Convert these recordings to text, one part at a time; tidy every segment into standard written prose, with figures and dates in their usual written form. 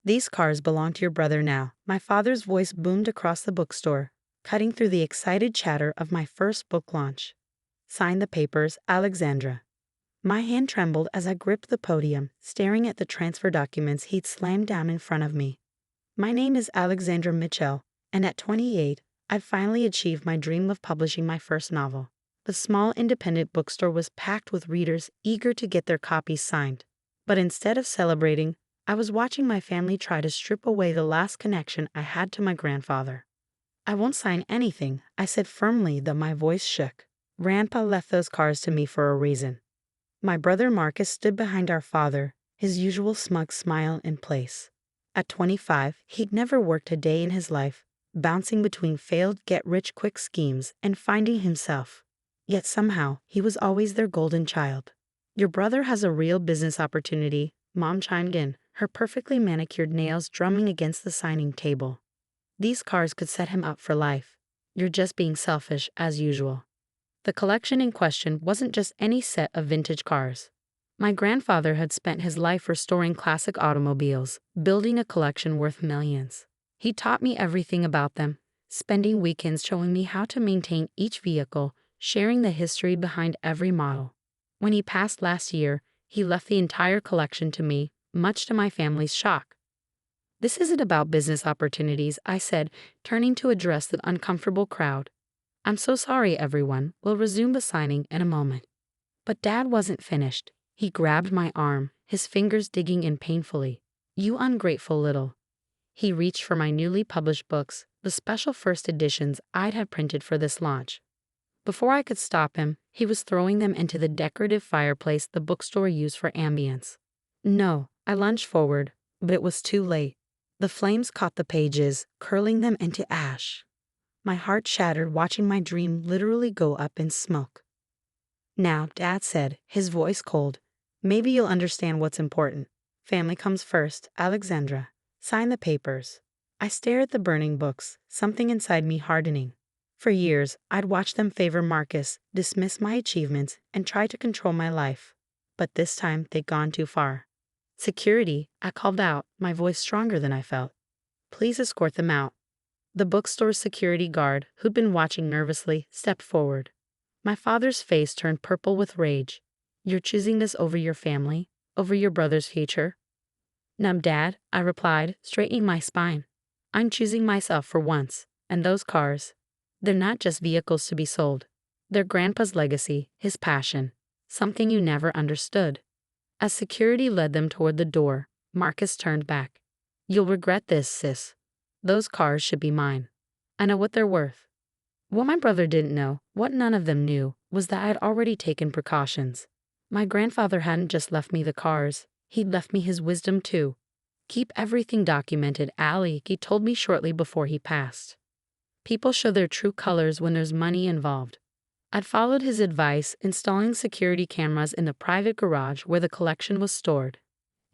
"These cars belong to your brother now," my father's voice boomed across the bookstore, cutting through the excited chatter of my first book launch. "Sign the papers, Alexandra." My hand trembled as I gripped the podium, staring at the transfer documents he'd slammed down in front of me. My name is Alexandra Mitchell, and at 28, I'd finally achieved my dream of publishing my first novel. The small independent bookstore was packed with readers eager to get their copies signed. But instead of celebrating, I was watching my family try to strip away the last connection I had to my grandfather. "I won't sign anything," I said firmly, though my voice shook. "Grandpa left those cars to me for a reason." My brother Marcus stood behind our father, his usual smug smile in place. At 25, he'd never worked a day in his life, bouncing between failed get-rich-quick schemes and finding himself. Yet somehow, he was always their golden child. "Your brother has a real business opportunity," Mom chimed in, her perfectly manicured nails drumming against the signing table. "These cars could set him up for life. You're just being selfish, as usual." The collection in question wasn't just any set of vintage cars. My grandfather had spent his life restoring classic automobiles, building a collection worth millions. He taught me everything about them, spending weekends showing me how to maintain each vehicle, sharing the history behind every model. When he passed last year, he left the entire collection to me, much to my family's shock. "This isn't about business opportunities," I said, turning to address the uncomfortable crowd. "I'm so sorry, everyone. We'll resume the signing in a moment." But Dad wasn't finished. He grabbed my arm, his fingers digging in painfully. "You ungrateful little." He reached for my newly published books, the special first editions I'd had printed for this launch. Before I could stop him, he was throwing them into the decorative fireplace the bookstore used for ambience. "No," I lunged forward, but it was too late. The flames caught the pages, curling them into ash. My heart shattered watching my dream literally go up in smoke. "Now," Dad said, his voice cold, "maybe you'll understand what's important. Family comes first, Alexandra. Sign the papers." I stared at the burning books, something inside me hardening. For years, I'd watched them favor Marcus, dismiss my achievements, and try to control my life. But this time, they'd gone too far. "Security," I called out, my voice stronger than I felt. "Please escort them out." The bookstore's security guard, who'd been watching nervously, stepped forward. My father's face turned purple with rage. "You're choosing this over your family? Over your brother's future?" "No, Dad," I replied, straightening my spine. "I'm choosing myself for once, and those cars, they're not just vehicles to be sold. They're Grandpa's legacy, his passion, something you never understood." As security led them toward the door, Marcus turned back. "You'll regret this, sis. Those cars should be mine. I know what they're worth." What my brother didn't know, what none of them knew, was that I had already taken precautions. My grandfather hadn't just left me the cars, he'd left me his wisdom too. "Keep everything documented, Allie," he told me shortly before he passed. "People show their true colors when there's money involved." I'd followed his advice, installing security cameras in the private garage where the collection was stored.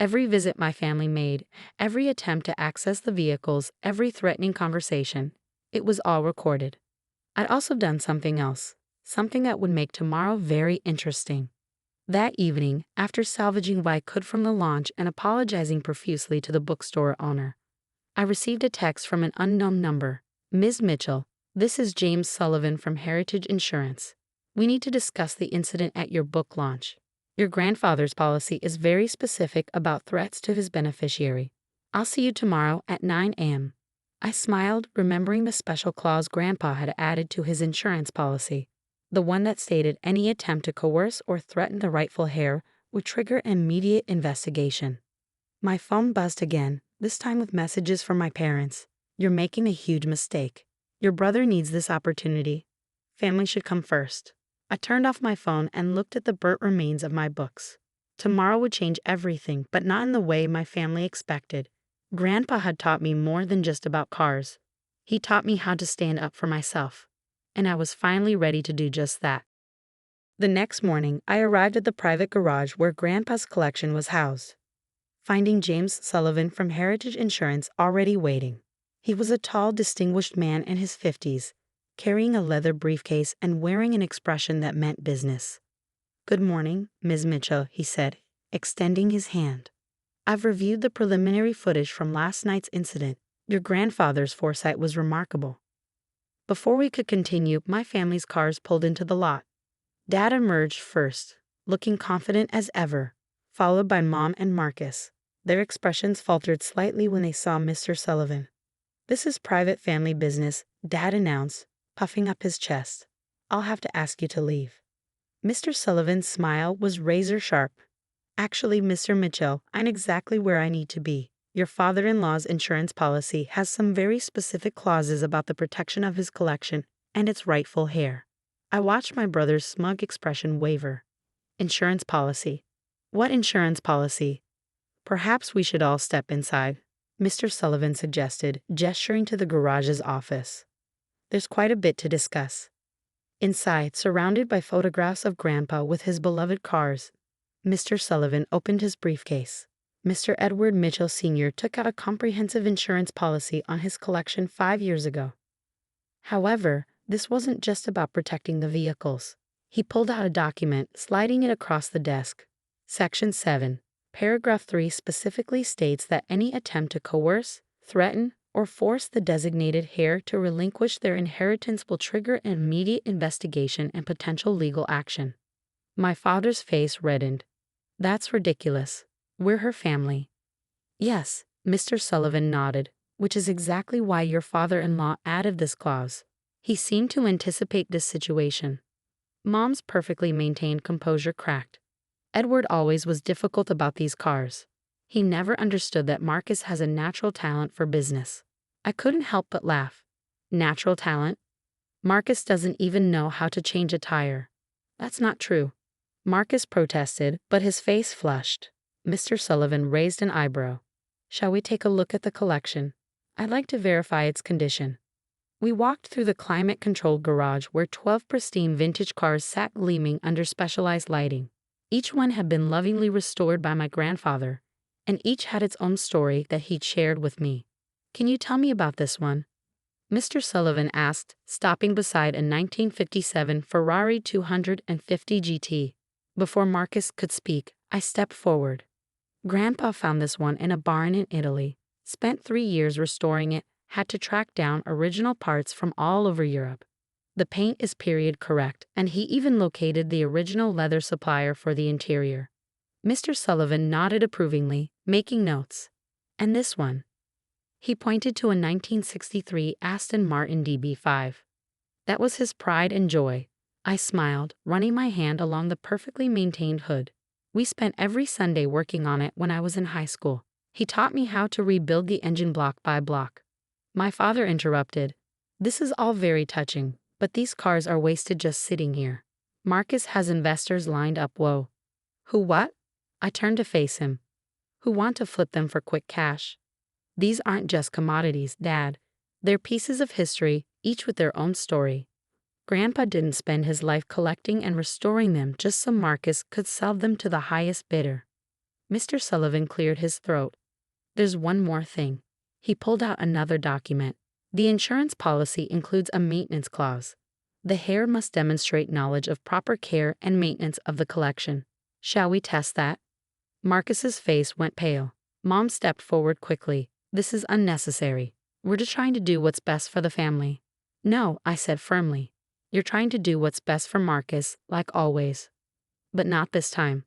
Every visit my family made, every attempt to access the vehicles, every threatening conversation, it was all recorded. I'd also done something else, something that would make tomorrow very interesting. That evening, after salvaging what I could from the launch and apologizing profusely to the bookstore owner, I received a text from an unknown number. "Ms. Mitchell, this is James Sullivan from Heritage Insurance. We need to discuss the incident at your book launch. Your grandfather's policy is very specific about threats to his beneficiary. I'll see you tomorrow at 9 a.m. I smiled, remembering the special clause Grandpa had added to his insurance policy, the one that stated any attempt to coerce or threaten the rightful heir would trigger an immediate investigation. My phone buzzed again, this time with messages from my parents. "You're making a huge mistake. Your brother needs this opportunity. Family should come first." I turned off my phone and looked at the burnt remains of my books. Tomorrow would change everything, but not in the way my family expected. Grandpa had taught me more than just about cars. He taught me how to stand up for myself, and I was finally ready to do just that. The next morning, I arrived at the private garage where Grandpa's collection was housed, finding James Sullivan from Heritage Insurance already waiting. He was a tall, distinguished man in his 50s, carrying a leather briefcase and wearing an expression that meant business. "Good morning, Ms. Mitchell," he said, extending his hand. I've reviewed the preliminary footage from last night's incident. Your grandfather's foresight was remarkable. Before we could continue, my family's cars pulled into the lot. Dad emerged first, looking confident as ever, followed by Mom and Marcus. Their expressions faltered slightly when they saw Mr. Sullivan. "This is private family business," Dad announced, puffing up his chest. "I'll have to ask you to leave." Mr. Sullivan's smile was razor sharp. "Actually, Mr. Mitchell, I'm exactly where I need to be. Your father-in-law's insurance policy has some very specific clauses about the protection of his collection and its rightful heir." I watched my brother's smug expression waver. "Insurance policy? What insurance policy?" "Perhaps we should all step inside," Mr. Sullivan suggested, gesturing to the garage's office. "There's quite a bit to discuss." Inside, surrounded by photographs of Grandpa with his beloved cars, Mr. Sullivan opened his briefcase. Mr. Edward Mitchell Sr. took out a comprehensive insurance policy on his collection 5 years ago. However, this wasn't just about protecting the vehicles. He pulled out a document, sliding it across the desk. Section 7, Paragraph 3 specifically states that any attempt to coerce, threaten, or force the designated heir to relinquish their inheritance will trigger an immediate investigation and potential legal action. My father's face reddened. "That's ridiculous. We're her family." "Yes," Mr. Sullivan nodded, "which is exactly why your father-in-law added this clause." He seemed to anticipate this situation. Mom's perfectly maintained composure cracked. "Edward always was difficult about these cars. He never understood that Marcus has a natural talent for business." I couldn't help but laugh. "Natural talent? Marcus doesn't even know how to change a tire." "That's not true." Marcus protested, but his face flushed. Mr. Sullivan raised an eyebrow. "Shall we take a look at the collection? I'd like to verify its condition." We walked through the climate-controlled garage where 12 pristine vintage cars sat gleaming under specialized lighting. Each one had been lovingly restored by my grandfather, and each had its own story that he'd shared with me. "Can you tell me about this one?" Mr. Sullivan asked, stopping beside a 1957 Ferrari 250 GT. Before Marcus could speak, I stepped forward. "Grandpa found this one in a barn in Italy, spent 3 years restoring it, had to track down original parts from all over Europe. The paint is period correct, and he even located the original leather supplier for the interior." Mr. Sullivan nodded approvingly, making notes. "And this one?" He pointed to a 1963 Aston Martin DB5. That was his pride and joy. I smiled, running my hand along the perfectly maintained hood. "We spent every Sunday working on it when I was in high school. He taught me how to rebuild the engine block by block." My father interrupted. "This is all very touching, but these cars are wasted just sitting here. Marcus has investors lined up." "Whoa. Who what?" I turned to face him. "Who want to flip them for quick cash. These aren't just commodities, Dad. They're pieces of history, each with their own story. Grandpa didn't spend his life collecting and restoring them just so Marcus could sell them to the highest bidder." Mr. Sullivan cleared his throat. "There's one more thing." He pulled out another document. "The insurance policy includes a maintenance clause. The heir must demonstrate knowledge of proper care and maintenance of the collection. Shall we test that?" Marcus's face went pale. Mom stepped forward quickly. "This is unnecessary. We're just trying to do what's best for the family." "No," I said firmly. "You're trying to do what's best for Marcus, like always. But not this time."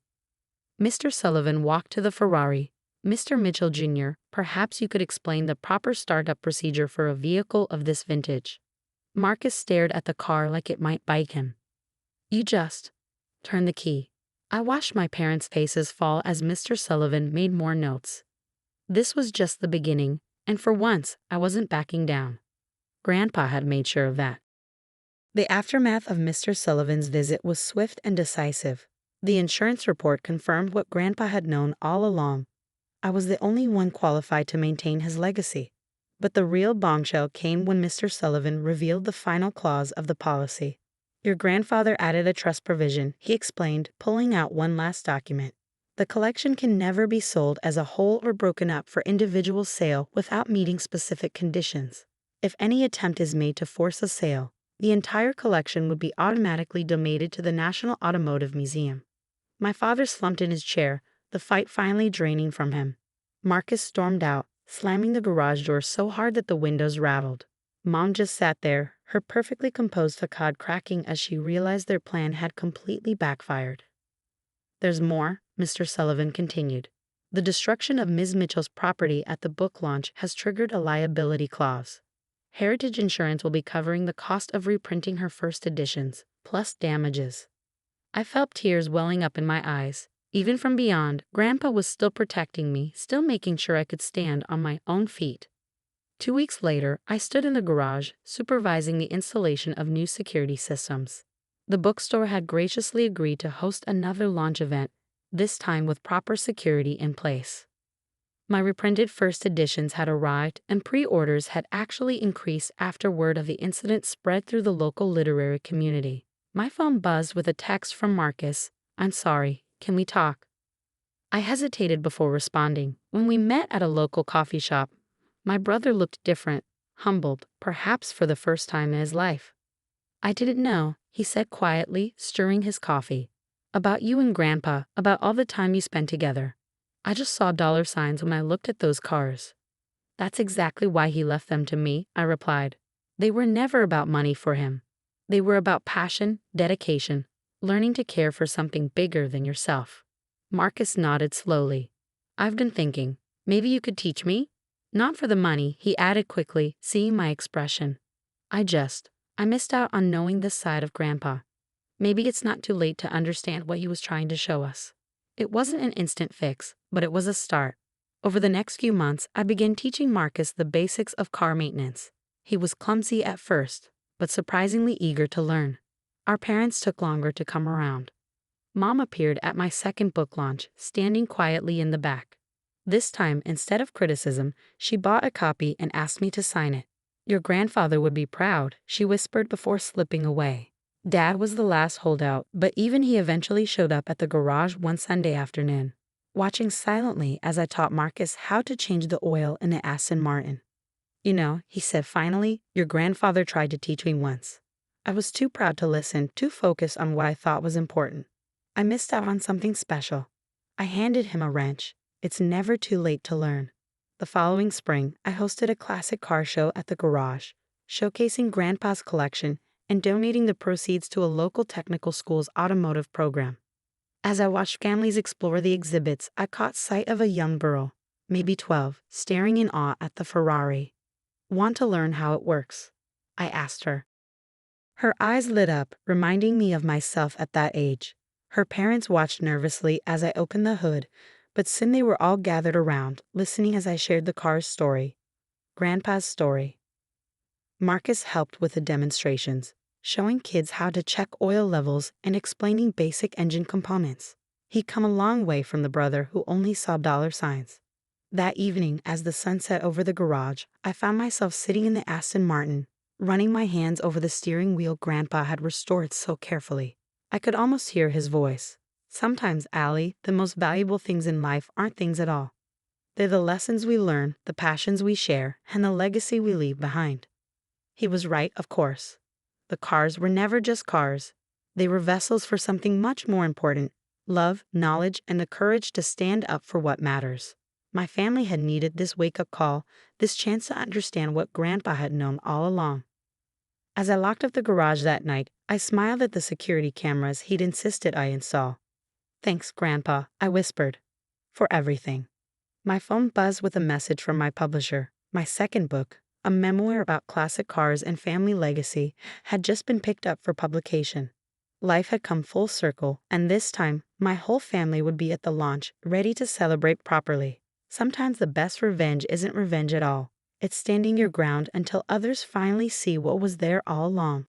Mr. Sullivan walked to the Ferrari. "Mr. Mitchell Jr., perhaps you could explain the proper startup procedure for a vehicle of this vintage." Marcus stared at the car like it might bite him. "You just turn the key." I watched my parents' faces fall as Mr. Sullivan made more notes. This was just the beginning, and for once, I wasn't backing down. Grandpa had made sure of that. The aftermath of Mr. Sullivan's visit was swift and decisive. The insurance report confirmed what Grandpa had known all along. I was the only one qualified to maintain his legacy. But the real bombshell came when Mr. Sullivan revealed the final clause of the policy. "Your grandfather added a trust provision," he explained, pulling out one last document. "The collection can never be sold as a whole or broken up for individual sale without meeting specific conditions. If any attempt is made to force a sale, the entire collection would be automatically donated to the National Automotive Museum." My father slumped in his chair, the fight finally draining from him. Marcus stormed out, slamming the garage door so hard that the windows rattled. Mom just sat there, her perfectly composed facade cracking as she realized their plan had completely backfired. "There's more," Mr. Sullivan continued. "The destruction of Ms. Mitchell's property at the book launch has triggered a liability clause. Heritage Insurance will be covering the cost of reprinting her first editions, plus damages." I felt tears welling up in my eyes. Even from beyond, Grandpa was still protecting me, still making sure I could stand on my own feet. 2 weeks later, I stood in the garage, supervising the installation of new security systems. The bookstore had graciously agreed to host another launch event, this time with proper security in place. My reprinted first editions had arrived, and pre-orders had actually increased after word of the incident spread through the local literary community. My phone buzzed with a text from Marcus. "I'm sorry, can we talk?" I hesitated before responding. When we met at a local coffee shop, my brother looked different, humbled, perhaps for the first time in his life. "I didn't know," he said quietly, stirring his coffee. "About you and Grandpa, about all the time you spent together. I just saw dollar signs when I looked at those cars." "That's exactly why he left them to me," I replied. "They were never about money for him. They were about passion, dedication, learning to care for something bigger than yourself." Marcus nodded slowly. "I've been thinking, maybe you could teach me?" "Not for the money," he added quickly, seeing my expression. I missed out on knowing this side of Grandpa. Maybe it's not too late to understand what he was trying to show us." It wasn't an instant fix, but it was a start. Over the next few months, I began teaching Marcus the basics of car maintenance. He was clumsy at first, but surprisingly eager to learn. Our parents took longer to come around. Mom appeared at my second book launch, standing quietly in the back. This time, instead of criticism, she bought a copy and asked me to sign it. "Your grandfather would be proud," she whispered before slipping away. Dad was the last holdout, but even he eventually showed up at the garage one Sunday afternoon, watching silently as I taught Marcus how to change the oil in the Aston Martin. "You know," he said finally, "your grandfather tried to teach me once." I was too proud to listen, too focused on what I thought was important. I missed out on something special. I handed him a wrench. It's never too late to learn. The following spring, I hosted a classic car show at the garage, showcasing Grandpa's collection and donating the proceeds to a local technical school's automotive program. As I watched families explore the exhibits, I caught sight of a young girl, maybe 12, staring in awe at the Ferrari. "Want to learn how it works?" I asked her. Her eyes lit up, reminding me of myself at that age. Her parents watched nervously as I opened the hood, but soon they were all gathered around, listening as I shared the car's story. Grandpa's story. Marcus helped with the demonstrations, showing kids how to check oil levels and explaining basic engine components. He'd come a long way from the brother who only saw dollar signs. That evening, as the sun set over the garage, I found myself sitting in the Aston Martin, running my hands over the steering wheel Grandpa had restored so carefully. I could almost hear his voice. "Sometimes, Allie, the most valuable things in life aren't things at all. They're the lessons we learn, the passions we share, and the legacy we leave behind." He was right, of course. The cars were never just cars. They were vessels for something much more important: love, knowledge, and the courage to stand up for what matters. My family had needed this wake-up call, this chance to understand what Grandpa had known all along. As I locked up the garage that night, I smiled at the security cameras he'd insisted I install. "Thanks, Grandpa," I whispered, "for everything." My phone buzzed with a message from my publisher. My second book, a memoir about classic cars and family legacy, had just been picked up for publication. Life had come full circle, and this time, my whole family would be at the launch, ready to celebrate properly. Sometimes the best revenge isn't revenge at all. It's standing your ground until others finally see what was there all along.